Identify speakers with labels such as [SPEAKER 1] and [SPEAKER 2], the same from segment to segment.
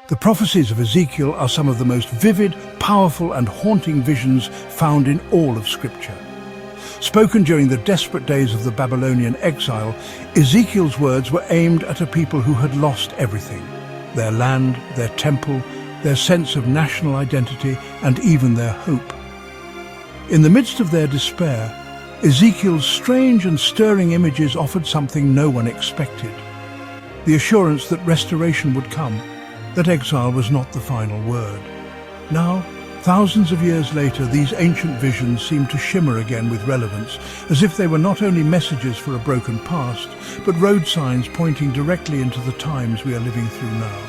[SPEAKER 1] The prophecies of Ezekiel are some of the most vivid, powerful and haunting visions found in all of Scripture. Spoken during the desperate days of the Babylonian exile, Ezekiel's words were aimed at a people who had lost everything: their land, their temple, their sense of national identity, and even their hope. In the midst of their despair, Ezekiel's strange and stirring images offered something no one expected: the assurance that restoration would come, that exile was not the final word. Now, thousands of years later, these ancient visions seem to shimmer again with relevance, as if they were not only messages for a broken past, but road signs pointing directly into the times we are living through now.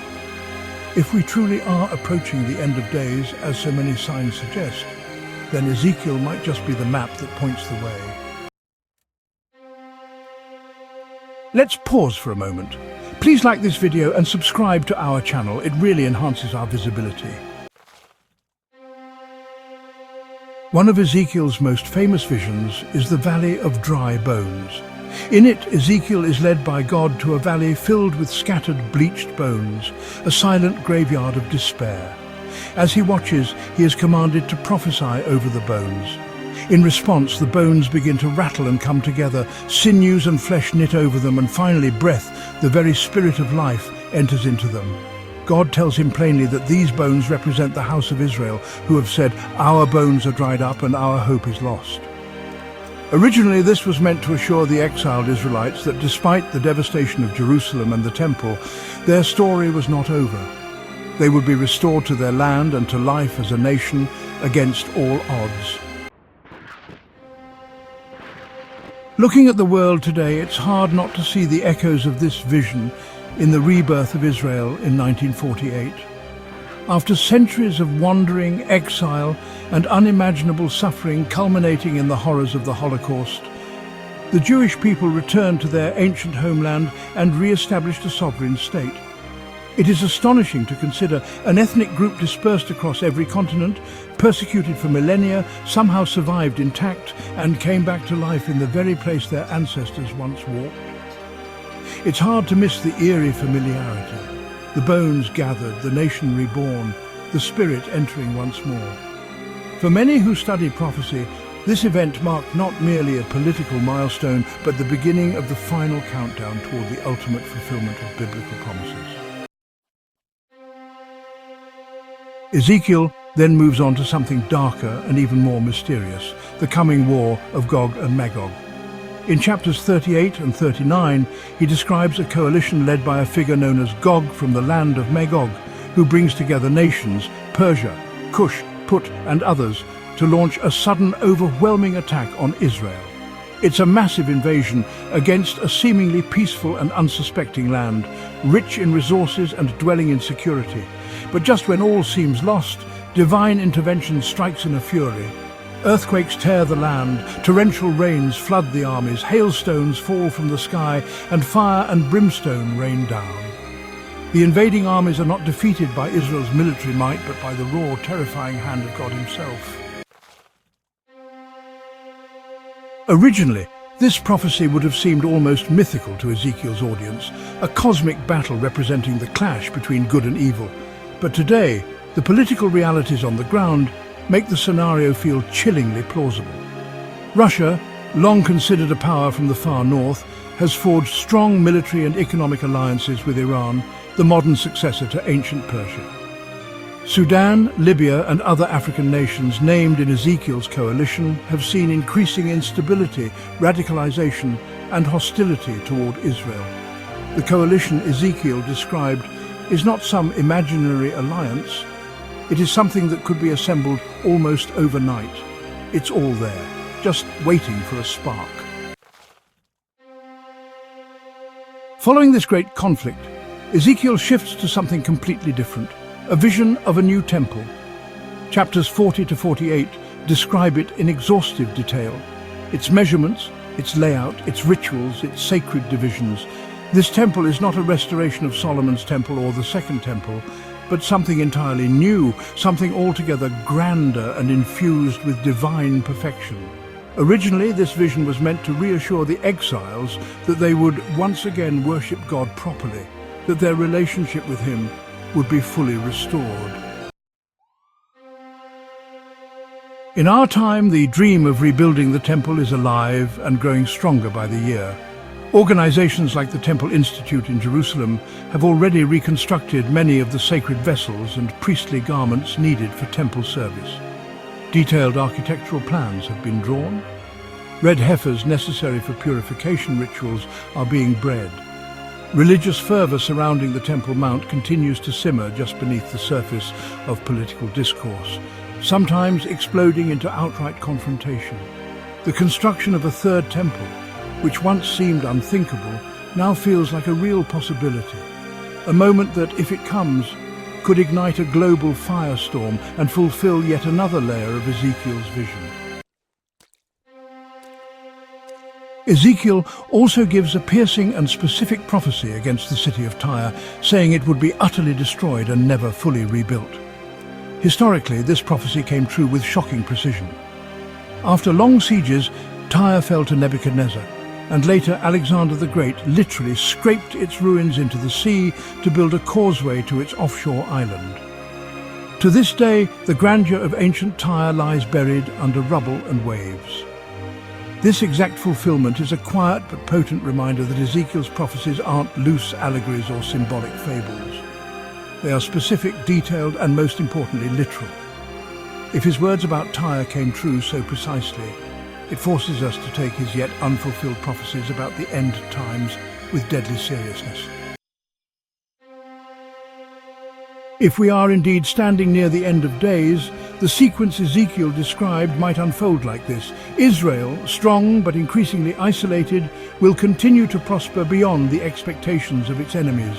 [SPEAKER 1] If we truly are approaching the end of days, as so many signs suggest, then Ezekiel might just be the map that points the way. Let's pause for a moment. Please like this video and subscribe to our channel. It really enhances our visibility. One of Ezekiel's most famous visions is the Valley of Dry Bones. In it, Ezekiel is led by God to a valley filled with scattered, bleached bones, a silent graveyard of despair. As he watches, he is commanded to prophesy over the bones. In response, the bones begin to rattle and come together, sinews and flesh knit over them, and finally breath, the very spirit of life, enters into them. God tells him plainly that these bones represent the house of Israel, who have said, "Our bones are dried up and our hope is lost." Originally, this was meant to assure the exiled Israelites that despite the devastation of Jerusalem and the temple, their story was not over. They would be restored to their land and to life as a nation against all odds. Looking at the world today, it's hard not to see the echoes of this vision in the rebirth of Israel in 1948. After centuries of wandering, exile, and unimaginable suffering culminating in the horrors of the Holocaust, the Jewish people returned to their ancient homeland and re-established a sovereign state. It is astonishing to consider an ethnic group dispersed across every continent, persecuted for millennia, somehow survived intact and came back to life in the very place their ancestors once walked. It's hard to miss the eerie familiarity. The bones gathered, the nation reborn, the spirit entering once more. For many who study prophecy, this event marked not merely a political milestone, but the beginning of the final countdown toward the ultimate fulfillment of biblical promises. Ezekiel then moves on to something darker and even more mysterious: the coming war of Gog and Magog. In chapters 38 and 39, he describes a coalition led by a figure known as Gog from the land of Magog, who brings together nations, Persia, Cush, Put, and others, to launch a sudden, overwhelming attack on Israel. It's a massive invasion against a seemingly peaceful and unsuspecting land, rich in resources and dwelling in security. But just when all seems lost, divine intervention strikes in a fury. Earthquakes tear the land, torrential rains flood the armies, hailstones fall from the sky, and fire and brimstone rain down. The invading armies are not defeated by Israel's military might, but by the raw, terrifying hand of God himself. Originally, this prophecy would have seemed almost mythical to Ezekiel's audience, a cosmic battle representing the clash between good and evil. But today, the political realities on the ground make the scenario feel chillingly plausible. Russia, long considered a power from the far north, has forged strong military and economic alliances with Iran, the modern successor to ancient Persia. Sudan, Libya, and other African nations named in Ezekiel's coalition have seen increasing instability, radicalization, and hostility toward Israel. The coalition Ezekiel described is not some imaginary alliance. It is something that could be assembled almost overnight. It's all there, just waiting for a spark. Following this great conflict, Ezekiel shifts to something completely different, a vision of a new temple. Chapters 40 to 48 describe it in exhaustive detail. Its measurements, its layout, its rituals, its sacred divisions. This temple is not a restoration of Solomon's temple or the Second Temple, but something entirely new, something altogether grander and infused with divine perfection. Originally, this vision was meant to reassure the exiles that they would once again worship God properly, that their relationship with him would be fully restored. In our time, the dream of rebuilding the temple is alive and growing stronger by the year. Organizations like the Temple Institute in Jerusalem have already reconstructed many of the sacred vessels and priestly garments needed for temple service. Detailed architectural plans have been drawn. Red heifers necessary for purification rituals are being bred. Religious fervor surrounding the Temple Mount continues to simmer just beneath the surface of political discourse, sometimes exploding into outright confrontation. The construction of a third temple, which once seemed unthinkable, now feels like a real possibility. A moment that, if it comes, could ignite a global firestorm and fulfill yet another layer of Ezekiel's vision. Ezekiel also gives a piercing and specific prophecy against the city of Tyre, saying it would be utterly destroyed and never fully rebuilt. Historically, this prophecy came true with shocking precision. After long sieges, Tyre fell to Nebuchadnezzar, and later Alexander the Great literally scraped its ruins into the sea to build a causeway to its offshore island. To this day, the grandeur of ancient Tyre lies buried under rubble and waves. This exact fulfillment is a quiet but potent reminder that Ezekiel's prophecies aren't loose allegories or symbolic fables. They are specific, detailed, and most importantly, literal. If his words about Tyre came true so precisely, it forces us to take his yet unfulfilled prophecies about the end times with deadly seriousness. If we are indeed standing near the end of days, the sequence Ezekiel described might unfold like this. Israel, strong but increasingly isolated, will continue to prosper beyond the expectations of its enemies.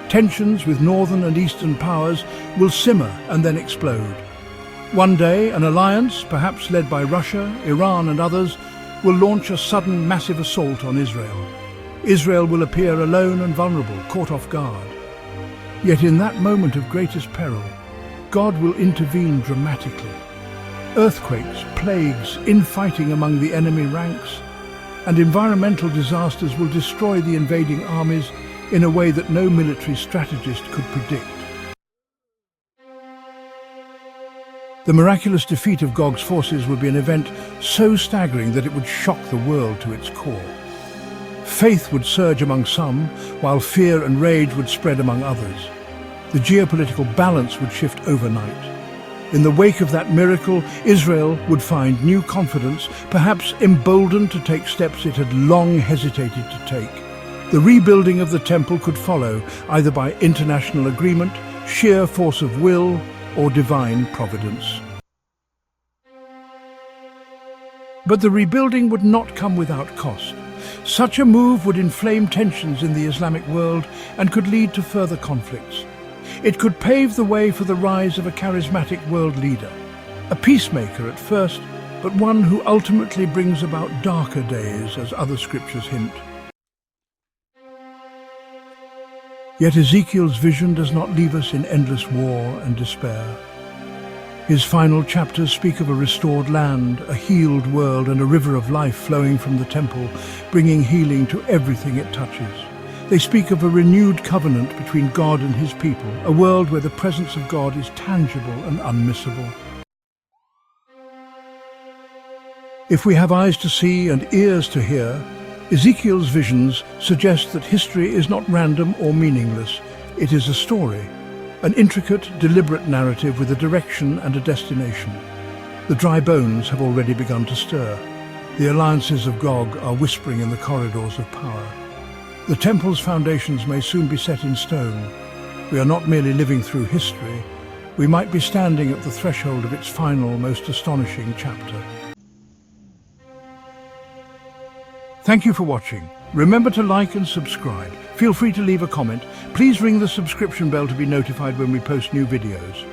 [SPEAKER 1] Tensions with northern and eastern powers will simmer and then explode. One day, an alliance, perhaps led by Russia, Iran and others, will launch a sudden massive assault on Israel. Israel will appear alone and vulnerable, caught off guard. Yet in that moment of greatest peril, God will intervene dramatically. Earthquakes, plagues, infighting among the enemy ranks, and environmental disasters will destroy the invading armies in a way that no military strategist could predict. The miraculous defeat of Gog's forces would be an event so staggering that it would shock the world to its core. Faith would surge among some, while fear and rage would spread among others. The geopolitical balance would shift overnight. In the wake of that miracle, Israel would find new confidence, perhaps emboldened to take steps it had long hesitated to take. The rebuilding of the temple could follow, either by international agreement, sheer force of will, or divine providence. But the rebuilding would not come without cost. Such a move would inflame tensions in the Islamic world and could lead to further conflicts. It could pave the way for the rise of a charismatic world leader, a peacemaker at first, but one who ultimately brings about darker days, as other scriptures hint. Yet Ezekiel's vision does not leave us in endless war and despair. His final chapters speak of a restored land, a healed world, and a river of life flowing from the temple, bringing healing to everything it touches. They speak of a renewed covenant between God and his people, a world where the presence of God is tangible and unmissable. If we have eyes to see and ears to hear, Ezekiel's visions suggest that history is not random or meaningless. It is a story, an intricate, deliberate narrative with a direction and a destination. The dry bones have already begun to stir. The alliances of Gog are whispering in the corridors of power. The temple's foundations may soon be set in stone. We are not merely living through history. We might be standing at the threshold of its final, most astonishing chapter. Thank you for watching. Remember to like and subscribe. Feel free to leave a comment. Please ring the subscription bell to be notified when we post new videos.